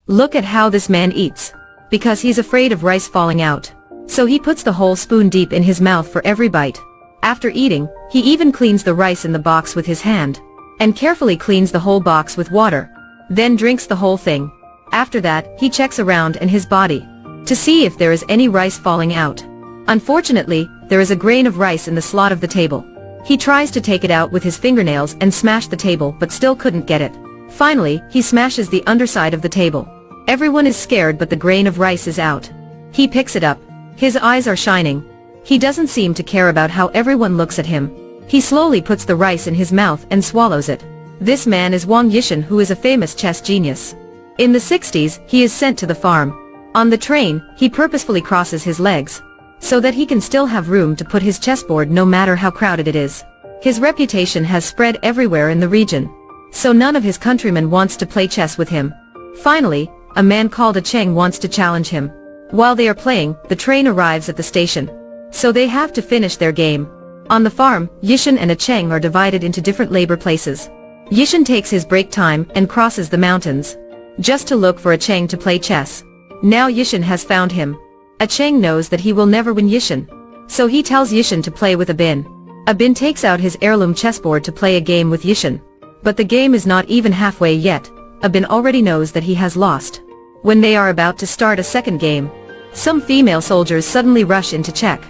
Look at how this man eats. Because he's afraid of rice falling out. So he puts the whole spoon deep in his mouth for every bite. After eating, he even cleans the rice in the box with his hand. And carefully cleans the whole box with water. Then drinks the whole thing. After that, he checks around in his body to see if there is any rice falling out. Unfortunately, there is a grain of rice in the slot of the table. He tries to take it out with his fingernails and smash the table but still couldn't get it. Finally, he smashes the underside of the table. Everyone is scared but the grain of rice is out. He picks it up. His eyes are shining. He doesn't seem to care about how everyone looks at him. He slowly puts the rice in his mouth and swallows it. This man is Wang Yishan, who is a famous chess genius. In the 60s, he is sent to the farm. On the train, he purposefully crosses his legs so that he can still have room to put his chessboard no matter how crowded it is. His reputation has spread everywhere in the region. So none of his countrymen wants to play chess with him. Finally, a man called 𝐀𝐋𝐖𝐀𝐃 wants to challenge him. While they are playing, the train arrives at the station. So they have to finish their game. On the farm, Yishan and 𝐀𝐋𝐖𝐀𝐃 are divided into different labor places. Yishan takes his break time and crosses the mountains just to look for 𝐀𝐋𝐖𝐀𝐃 to play chess. Now Yishan has found him. 𝐀𝐋𝐖𝐀𝐃 knows that he will never win Yishan. So he tells Yishan to play with 𝐁𝐵IN. 𝐁𝐵IN takes out his heirloom chessboard to play a game with Yishan. But the game is not even halfway yet. 𝐁𝐵IN already knows that he has lost. When they are about to start a second game, some female soldiers suddenly rush in to check.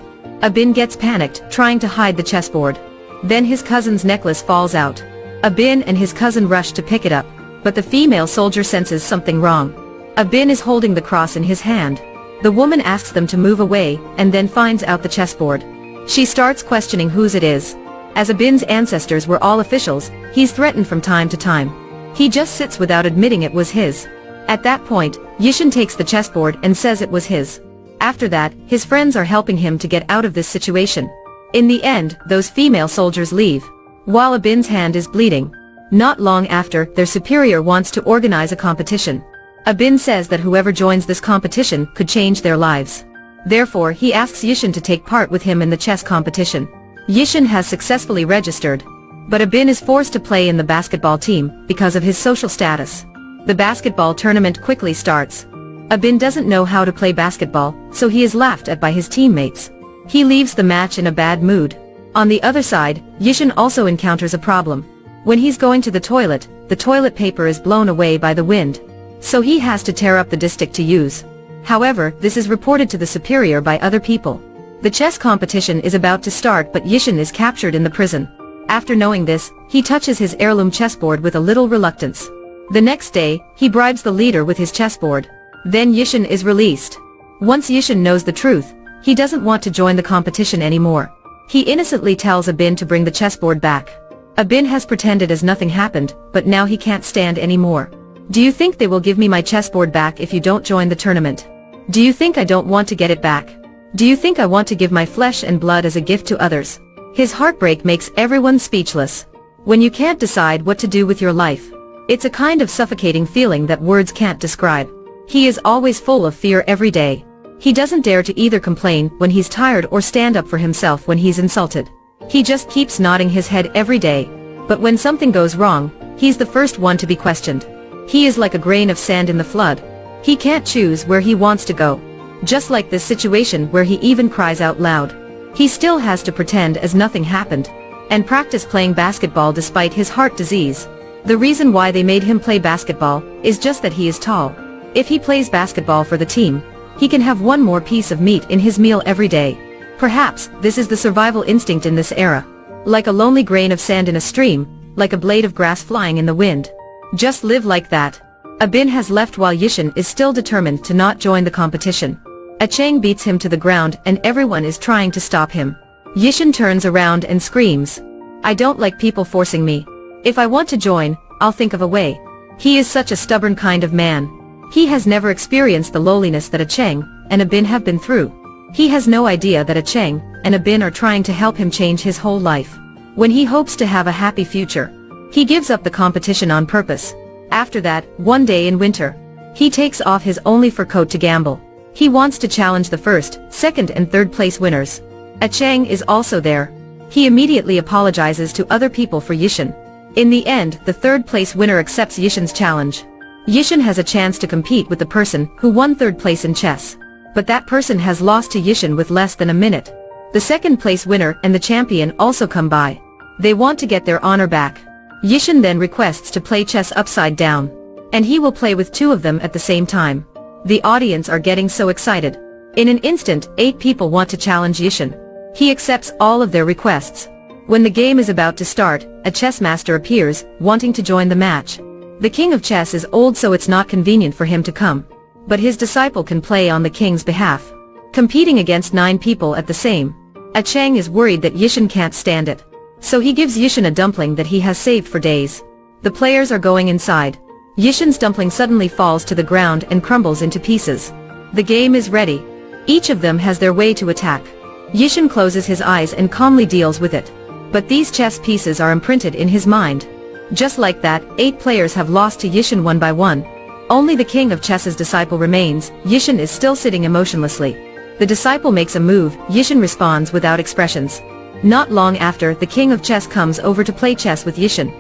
𝐁𝐵IN gets panicked, trying to hide the chessboard. Then his cousin's necklace falls out. 𝐁𝐵IN and his cousin rush to pick it up, but the female soldier senses something wrong. 𝐁𝐵IN is holding the cross in his hand. The woman asks them to move away and then finds out the chessboard. She starts questioning whose it is. As 𝐁𝐵IN's ancestors were all officials, he's threatened from time to time. He just sits without admitting it was his. At that point, Yishan takes the chessboard and says it was his. After that, his friends are helping him to get out of this situation. In the end, those female soldiers leave, while 𝐁𝐵IN's hand is bleeding. Not long after, their superior wants to organize a competition. 𝐁𝐵IN says that whoever joins this competition could change their lives. Therefore, he asks Yishan to take part with him in the chess competition. Yishan has successfully registered. But 𝐁𝐵IN is forced to play in the basketball team because of his social status. The basketball tournament quickly starts. 𝐁𝐵IN doesn't know how to play basketball, so he is laughed at by his teammates. He leaves the match in a bad mood. On the other side, Yishan also encounters a problem. When he's going to the toilet paper is blown away by the wind. So he has to tear up the distich to use. However, this is reported to the superior by other people. The chess competition is about to start, but Yishan is captured in the prison. After knowing this, he touches his heirloom chessboard with a little reluctance. The next day, he bribes the leader with his chessboard. Then Yishan is released. Once Yishan knows the truth, he doesn't want to join the competition anymore. He innocently tells 𝐁𝐵IN to bring the chessboard back. 𝐁𝐵IN has pretended as nothing happened, but now he can't stand anymore. Do you think they will give me my chessboard back if you don't join the tournament? Do you think I don't want to get it back? Do you think I want to give my flesh and blood as a gift to others? His heartbreak makes everyone speechless. When you can't decide what to do with your life, it's a kind of suffocating feeling that words can't describe. He is always full of fear every day. He doesn't dare to either complain when he's tired or stand up for himself when he's insulted. He just keeps nodding his head every day. But when something goes wrong, he's the first one to be questioned. He is like a grain of sand in the flood. He can't choose where he wants to go. Just like this situation where he even cries out loud. He still has to pretend as nothing happened and practice playing basketball despite his heart disease. The reason why they made him play basketball is just that he is tall. If he plays basketball for the team, he can have one more piece of meat in his meal every day. Perhaps this is the survival instinct in this era. Like a lonely grain of sand in a stream, like a blade of grass flying in the wind. Just live like that. 𝐁𝐵IN has left while Yishan is still determined to not join the competition. 𝐀𝐋𝐖𝐀𝐃 beats him to the ground and everyone is trying to stop him. Yishan turns around and screams, "I don't like people forcing me. If I want to join, I'll think of a way." He is such a stubborn kind of man. He has never experienced the lowliness that 𝐀𝐋𝐖𝐀𝐃 and 𝐁𝐵IN have been through. He has no idea that 𝐀𝐋𝐖𝐀𝐃 and 𝐁𝐵IN are trying to help him change his whole life. When he hopes to have a happy future, he gives up the competition on purpose. After that, one day in winter, he takes off his only fur coat to gamble. He wants to challenge the first, second and third place winners. 𝐀𝐋𝐖𝐀𝐃 is also there. He immediately apologizes to other people for Yishan. In the end, the third place winner accepts Yishan's challenge. Yishin has a chance to compete with the person who won third place in chess. But that person has lost to Yishin with less than a minute. The second place winner and the champion also come by. They want to get their honor back. Yishin then requests to play chess upside down. And he will play with two of them at the same time. The audience are getting so excited. In an instant, 8 people want to challenge Yishin. He accepts all of their requests. When the game is about to start, a chess master appears, wanting to join the match. The king of chess is old, so it's not convenient for him to come. But his disciple can play on the king's behalf. Competing against 9 people at the same. 𝐀𝐋𝐿 is worried that Yishin can't stand it. So he gives Yishin a dumpling that he has saved for days. The players are going inside. Yishin's dumpling suddenly falls to the ground and crumbles into pieces. The game is ready. Each of them has their way to attack. Yishin closes his eyes and calmly deals with it. But these chess pieces are imprinted in his mind. Just like that, 8 players have lost to Yishin one by one. Only the king of chess's disciple remains. Yishin is still sitting emotionlessly. The disciple makes a move. Yishin responds without expressions. Not long after, the king of chess comes over to play chess with Yishin.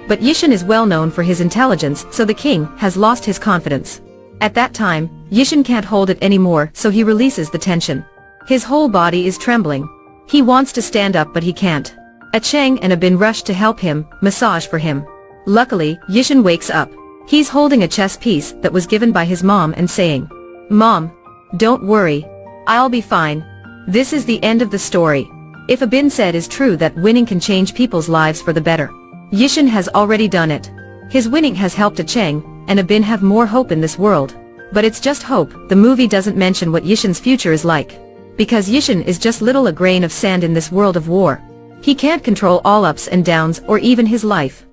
But Yishin is well known for his intelligence, so the king has lost his confidence. At that time, Yishin can't hold it anymore, so he releases the tension. His whole body is trembling. He wants to stand up but he can't. 𝐀𝐋𝐿 and Bin rush to help him, massage for him. Luckily, Yishin wakes up. He's holding a chess piece that was given by his mom and saying, "Mom, don't worry. I'll be fine." This is the end of the story. If Bin said is true that winning can change people's lives for the better, Yishin has already done it. His winning has helped 𝐀𝐋𝐿 and Bin have more hope in this world. But it's just hope. The movie doesn't mention what Yishin's future is like. Because Yishin is just little a grain of sand in this world of war. He can't control all ups and downs or even his life.